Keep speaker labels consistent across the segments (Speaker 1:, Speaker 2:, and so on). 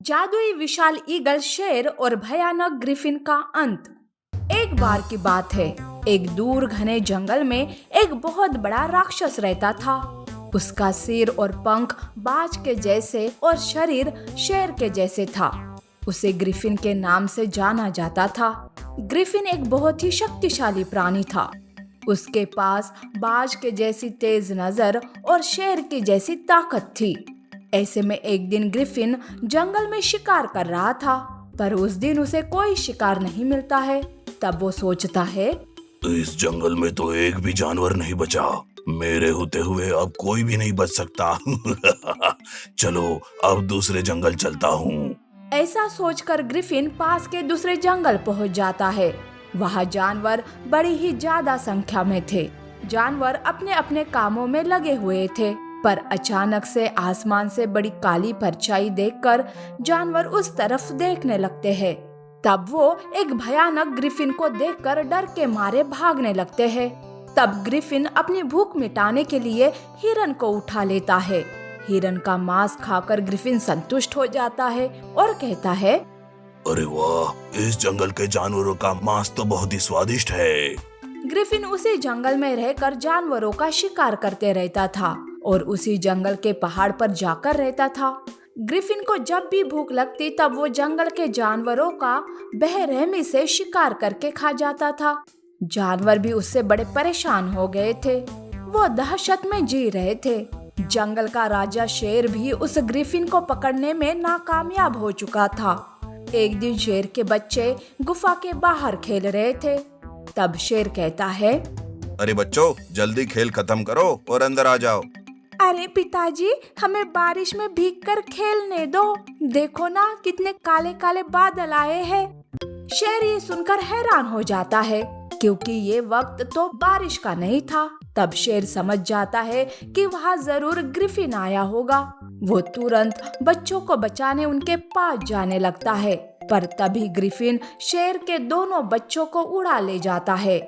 Speaker 1: जादुई विशाल ईगल शेर और भयानक ग्रिफिन का अंत। एक बार की बात है, एक दूर घने जंगल में एक बहुत बड़ा राक्षस रहता था। उसका सिर और पंख बाज के जैसे और शरीर शेर के जैसे था। उसे ग्रिफिन के नाम से जाना जाता था। ग्रिफिन एक बहुत ही शक्तिशाली प्राणी था। उसके पास बाज के जैसी तेज नजर और शेर की जैसी ताकत थी। ऐसे में एक दिन ग्रिफिन जंगल में शिकार कर रहा था, पर उस दिन उसे कोई शिकार नहीं मिलता है। तब वो सोचता है,
Speaker 2: इस जंगल में तो एक भी जानवर नहीं बचा। मेरे होते हुए अब कोई भी नहीं बच सकता। चलो अब दूसरे जंगल चलता हूँ।
Speaker 1: ऐसा सोचकर ग्रिफिन पास के दूसरे जंगल पहुंच जाता है। वहाँ जानवर बड़ी ही ज्यादा संख्या में थे। जानवर अपने अपने कामों में लगे हुए थे, पर अचानक से आसमान से बड़ी काली परछाई देखकर जानवर उस तरफ देखने लगते हैं। तब वो एक भयानक ग्रिफिन को देखकर डर के मारे भागने लगते हैं। तब ग्रिफिन अपनी भूख मिटाने के लिए हिरन को उठा लेता है। हिरन का मांस खाकर ग्रिफिन संतुष्ट हो जाता है और कहता है,
Speaker 2: अरे वाह, इस जंगल के जानवरों का मांस तो बहुत ही स्वादिष्ट है।
Speaker 1: ग्रिफिन उसी जंगल में रहकर जानवरों का शिकार करते रहता था और उसी जंगल के पहाड़ पर जाकर रहता था। ग्रिफिन को जब भी भूख लगती तब वो जंगल के जानवरों का बेरहमी से शिकार करके खा जाता था। जानवर भी उससे बड़े परेशान हो गए थे। वो दहशत में जी रहे थे। जंगल का राजा शेर भी उस ग्रिफिन को पकड़ने में नाकामयाब हो चुका था। एक दिन शेर के बच्चे गुफा के बाहर खेल रहे थे। तब शेर कहता है,
Speaker 2: अरे बच्चों, जल्दी खेल खत्म करो और अंदर आ जाओ।
Speaker 1: अरे पिताजी, हमें बारिश में भीगकर खेलने दो। देखो ना, कितने काले काले बादल आए हैं। शेर ये सुनकर हैरान हो जाता है, क्योंकि ये वक्त तो बारिश का नहीं था। तब शेर समझ जाता है कि वहाँ जरूर ग्रिफिन आया होगा। वो तुरंत बच्चों को बचाने उनके पास जाने लगता है, पर तभी ग्रिफिन शेर के दोनों बच्चों को उड़ा ले जाता है।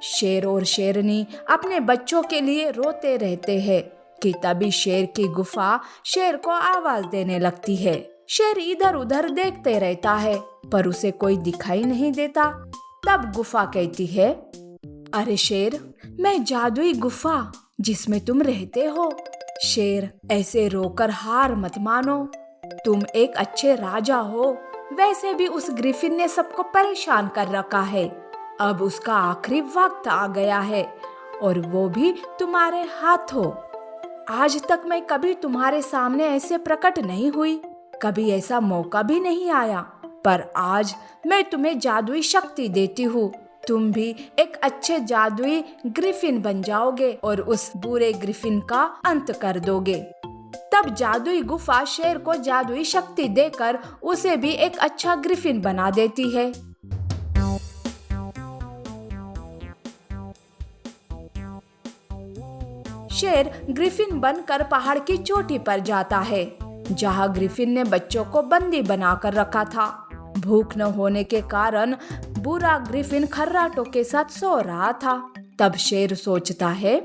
Speaker 1: शेर और शेरनी अपने बच्चों के लिए रोते रहते हैं कि तभी शेर की गुफा शेर को आवाज देने लगती है। शेर इधर उधर देखते रहता है, पर उसे कोई दिखाई नहीं देता। तब गुफा कहती है, अरे शेर, मैं जादुई गुफा जिसमें तुम रहते हो। शेर, ऐसे रोकर हार मत मानो। तुम एक अच्छे राजा हो। वैसे भी उस ग्रिफिन ने सबको परेशान कर रखा है। अब उसका आखिरी वक्त आ गया है और वो भी तुम्हारे हाथों। आज तक मैं कभी तुम्हारे सामने ऐसे प्रकट नहीं हुई, कभी ऐसा मौका भी नहीं आया, पर आज मैं तुम्हें जादुई शक्ति देती हूँ। तुम भी एक अच्छे जादुई ग्रिफिन बन जाओगे और उस बुरे ग्रिफिन का अंत कर दोगे। तब जादुई गुफा शेर को जादुई शक्ति देकर उसे भी एक अच्छा ग्रिफिन बना देती है। शेर ग्रिफिन बनकर पहाड़ की चोटी पर जाता है, जहां ग्रिफिन ने बच्चों को बंदी बनाकर रखा था। भूख न होने के कारण बुरा ग्रिफिन खर्राटों के साथ सो रहा था। तब शेर सोचता है,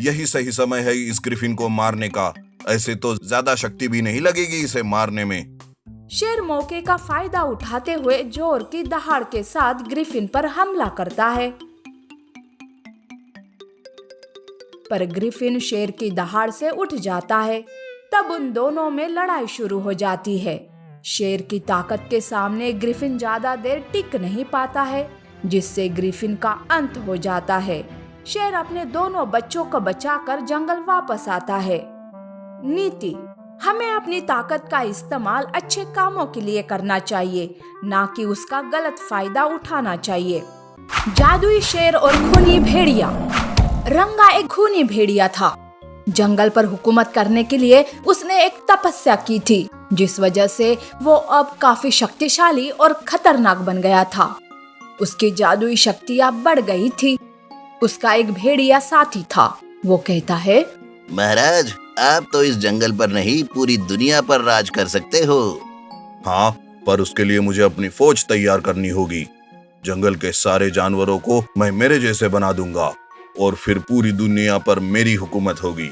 Speaker 2: यही सही समय है इस ग्रिफिन को मारने का। ऐसे तो ज्यादा शक्ति भी नहीं लगेगी इसे मारने में।
Speaker 1: शेर मौके का फायदा उठाते हुए जोर की दहाड़ के साथ ग्रिफिन पर हमला करता है, पर ग्रिफिन शेर की दहाड़ से उठ जाता है। तब उन दोनों में लड़ाई शुरू हो जाती है। शेर की ताकत के सामने ग्रिफिन ज्यादा देर टिक नहीं पाता है, जिससे ग्रिफिन का अंत हो जाता है। शेर अपने दोनों बच्चों को बचाकर जंगल वापस आता है। नीति: हमें अपनी ताकत का इस्तेमाल अच्छे कामों के लिए करना चाहिए, ना कि उसका गलत फायदा उठाना चाहिए। जादुई शेर और खूनी भेड़िया। रंगा एक खूनी भेड़िया था। जंगल पर हुकूमत करने के लिए उसने एक तपस्या की थी, जिस वजह से वो अब काफी शक्तिशाली और खतरनाक बन गया था। उसकी जादुई शक्तियाँ बढ़ गई थी। उसका एक भेड़िया साथी था। वो कहता है,
Speaker 3: महाराज, आप तो इस जंगल पर नहीं पूरी दुनिया पर राज कर सकते हो।
Speaker 2: हाँ, पर उसके लिए मुझे अपनी फौज तैयार करनी होगी। जंगल के सारे जानवरों को मैं मेरे जैसे बना दूंगा और फिर पूरी दुनिया पर मेरी हुकूमत होगी।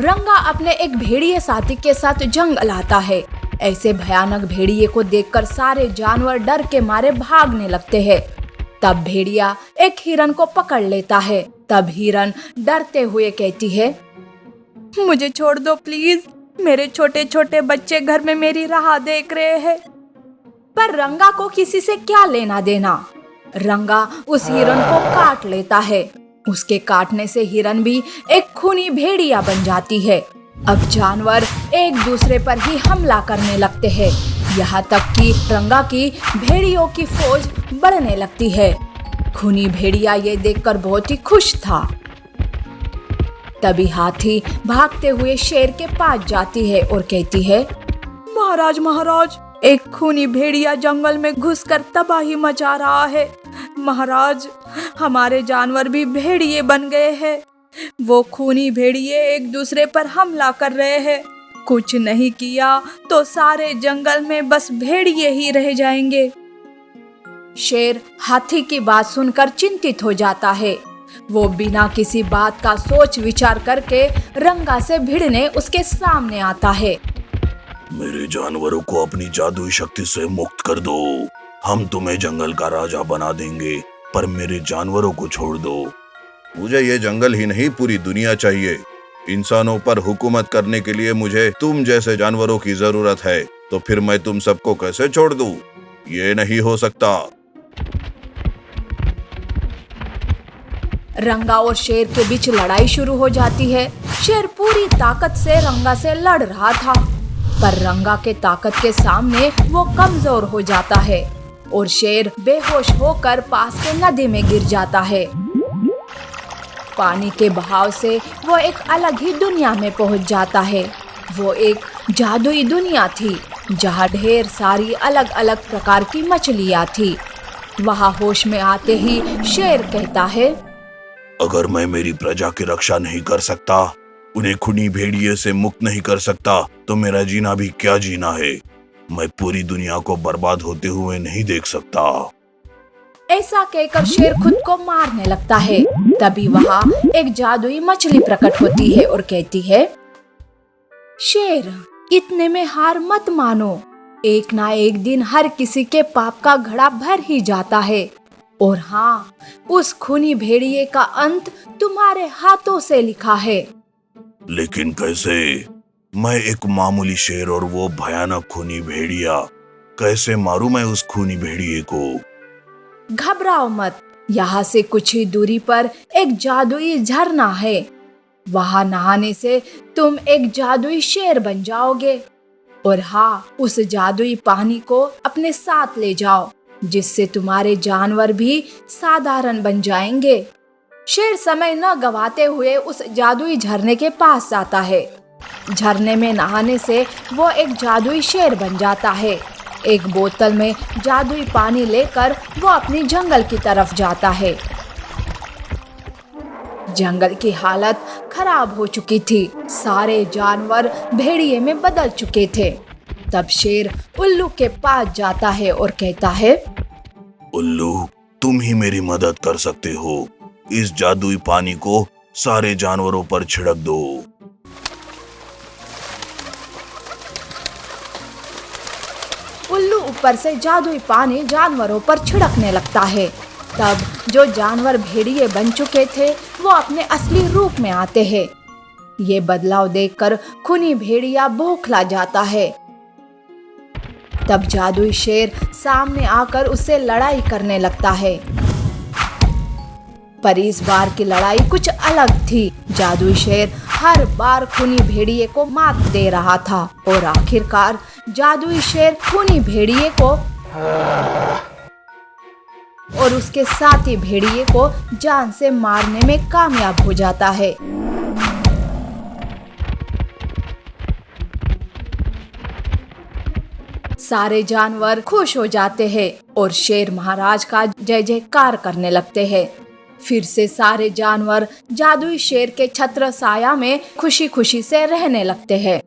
Speaker 1: रंगा अपने एक भेड़िए साथी के साथ जंगल आता है। ऐसे भयानक भेड़िए को देखकर सारे जानवर डर के मारे भागने लगते हैं। तब भेड़िया एक हिरन को पकड़ लेता है। तब हिरन डरते हुए कहती है, मुझे छोड़ दो प्लीज, मेरे छोटे छोटे बच्चे घर में मेरी राह देख रहे हैं। पर रंगा को किसी से क्या लेना देना। रंगा उस हिरन को काट लेता है। उसके काटने से हिरन भी एक खूनी भेड़िया बन जाती है। अब जानवर एक दूसरे पर ही हमला करने लगते हैं, यहाँ तक कि रंगा की भेड़ियों की फौज बढ़ने लगती है। खूनी भेड़िया ये देखकर बहुत ही खुश था। तभी हाथी भागते हुए शेर के पास जाती है और कहती है, महाराज महाराज, एक खूनी भेड़िया जंगल में घुसकर तबाही मचा रहा है। महाराज, हमारे जानवर भी भेड़िए बन गए हैं। वो खूनी भेड़िए एक दूसरे पर हमला कर रहे हैं। कुछ नहीं किया तो सारे जंगल में बस भेड़िए ही रह जाएंगे। शेर हाथी की बात सुनकर चिंतित हो जाता है। वो बिना किसी बात का सोच विचार करके रंगा से भिड़ने उसके सामने आता है।
Speaker 2: मेरे जानवरों को अपनी जादुई शक्ति से मुक्त कर दो। हम तुम्हें जंगल का राजा बना देंगे, पर मेरे जानवरों को छोड़ दो।
Speaker 4: मुझे ये जंगल ही नहीं, पूरी दुनिया चाहिए। इंसानों पर हुकूमत करने के लिए मुझे तुम जैसे जानवरों की जरूरत है। तो फिर मैं तुम सबको कैसे छोड़ दूं? ये नहीं हो सकता।
Speaker 1: रंगा और शेर के बीच लड़ाई शुरू हो जाती है। शेर पूरी ताकत से रंगा से लड़ रहा था, पर रंगा के ताकत के सामने वो कमजोर हो जाता है और शेर बेहोश होकर पास के नदी में गिर जाता है। पानी के बहाव से वो एक अलग ही दुनिया में पहुंच जाता है। वो एक जादुई दुनिया थी, जहाँ ढेर सारी अलग अलग प्रकार की मछलियाँ थी। वहाँ होश में आते ही शेर कहता है,
Speaker 2: अगर मैं मेरी प्रजा की रक्षा नहीं कर सकता, उन्हें खूनी भेड़िए से मुक्त नहीं कर सकता, तो मेरा जीना भी क्या जीना है। मैं पूरी दुनिया को बर्बाद होते हुए नहीं देख सकता।
Speaker 1: ऐसा कहकर शेर खुद को मारने लगता है। तभी वहाँ एक जादुई मछली प्रकट होती है और कहती है, शेर, इतने में हार मत मानो। एक ना एक दिन हर किसी के पाप का घड़ा भर ही जाता है। और हाँ, उस खूनी भेड़िए का अंत तुम्हारे हाथों से लिखा है।
Speaker 2: लेकिन कैसे? मैं एक मामूली शेर और वो भयानक खूनी भेड़िया, कैसे मारूं मैं उस खूनी भेड़िए को?
Speaker 1: घबराओ मत, यहाँ से कुछ ही दूरी पर एक जादुई झरना है। वहाँ नहाने से तुम एक जादुई शेर बन जाओगे। और हाँ, उस जादुई पानी को अपने साथ ले जाओ, जिससे तुम्हारे जानवर भी साधारण बन जाएंगे। शेर समय न गवाते हुए उस जादुई झरने के पास जाता है। झरने में नहाने से वो एक जादुई शेर बन जाता है। एक बोतल में जादुई पानी लेकर वो अपनी जंगल की तरफ जाता है। जंगल की हालत खराब हो चुकी थी। सारे जानवर भेड़िए में बदल चुके थे। तब शेर उल्लू के पास जाता है और कहता है,
Speaker 2: उल्लू, तुम ही मेरी मदद कर सकते हो। इस जादुई पानी को सारे जानवरों पर छिड़क दो।
Speaker 1: उल्लू ऊपर से जादुई पानी जानवरों पर छिड़कने लगता है। तब जो जानवर भेड़िए बन चुके थे वो अपने असली रूप में आते हैं। ये बदलाव देखकर खूनी भेड़िया बौखला जाता है। तब जादुई शेर सामने आकर उससे लड़ाई करने लगता है। पर इस बार की लड़ाई कुछ अलग थी। जादुई शेर हर बार खूनी भेड़िए को मात दे रहा था और आखिरकार जादुई शेर खूनी भेड़िए को और उसके साथी भेड़िए को जान से मारने में कामयाब हो जाता है। सारे जानवर खुश हो जाते हैं और शेर महाराज का जय जयकार करने लगते हैं। फिर से सारे जानवर जादुई शेर के छत्र साया में खुशी खुशी से रहने लगते हैं।